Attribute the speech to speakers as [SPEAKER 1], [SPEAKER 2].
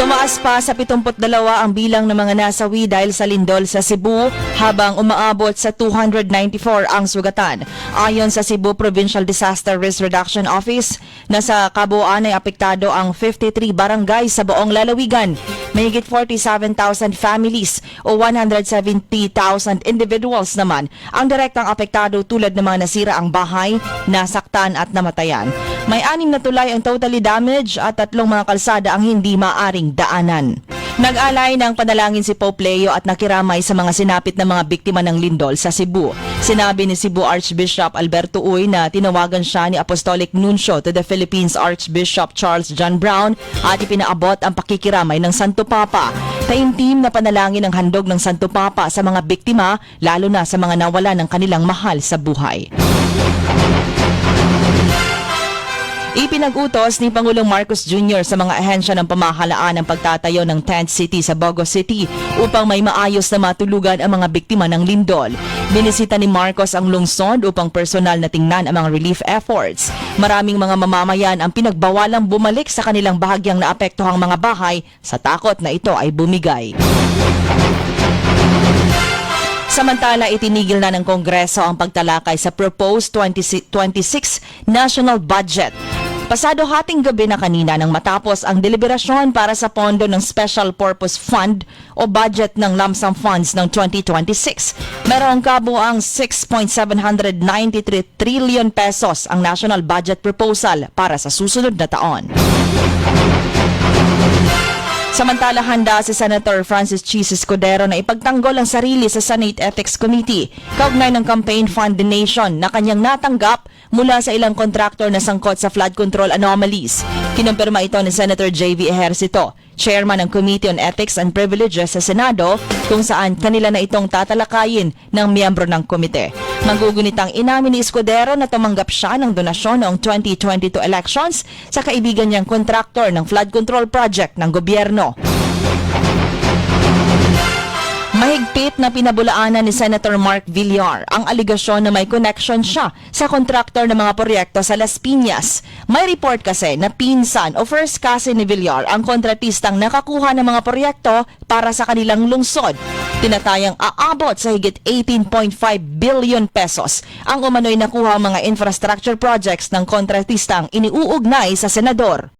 [SPEAKER 1] Tumaas pa sa 72 ang bilang ng mga nasawi dahil sa lindol sa Cebu habang umaabot sa 294 ang sugatan. Ayon sa Cebu Provincial Disaster Risk Reduction Office, nasa kabuuan ay apektado ang 53 barangay sa buong lalawigan. Mahigit 47,000 families o 170,000 individuals naman ang direktang apektado tulad ng mga nasira ang bahay, nasaktan at namatayan. May 6 na tulay ang totally damaged at 3 mga kalsada ang hindi maaring daanan. Nag-alay ng panalangin si Pope Leo at nakiramay sa mga sinapit na mga biktima ng lindol sa Cebu. Sinabi ni Cebu Archbishop Alberto Uy na tinawagan siya ni Apostolic Nuncio to the Philippines Archbishop Charles John Brown at ipinaabot ang pakikiramay ng Santo Papa. Taimtim na panalangin ang handog ng Santo Papa sa mga biktima, lalo na sa mga nawala ng kanilang mahal sa buhay. Ipinag-utos ni Pangulong Marcos Jr. sa mga ahensya ng pamahalaan ang pagtatayo ng tent city sa Bogo City upang may maayos na matulugan ang mga biktima ng lindol. Binisita ni Marcos ang lungsod upang personal na tingnan ang mga relief efforts. Maraming mga mamamayan ang pinagbawalang bumalik sa kanilang bahagyang naapektuhang mga bahay sa takot na ito ay bumigay. Samantala, itinigil na ng Kongreso ang pagtalakay sa proposed 2026 national budget. Pasado hating gabi na kanina nang matapos ang deliberasyon para sa pondo ng Special Purpose Fund o budget ng lump sum funds ng 2026. Merong kabuang 6.793 trillion pesos ang national budget proposal para sa susunod na taon. Samantala, handa si Senator Francis Chis Escudero na ipagtanggol ang sarili sa Senate Ethics Committee kaugnay ng campaign fund donation na kanyang natanggap mula sa ilang kontraktor na sangkot sa flood control anomalies. Kinumpirma ito ni Senator J.V. Ejercito, chairman ng Committee on Ethics and Privileges sa Senado, kung saan kanila na itong tatalakayin ng miyembro ng komite. Magugunitang inamin ni Escudero na tumanggap siya ng donasyon noong 2022 elections sa kaibigan niyang kontraktor ng flood control project ng gobyerno. Mahigpit na pinabulaanan ni Senator Mark Villar ang aligasyon na may connection siya sa kontraktor ng mga proyekto sa Las Piñas. May report kasi na pinsan o first cousin ni Villar ang kontratistang nakakuha ng mga proyekto para sa kanilang lungsod. Tinatayang aabot sa higit 18.5 billion pesos ang umano'y nakuha mga infrastructure projects ng kontratistang iniuugnay sa senador.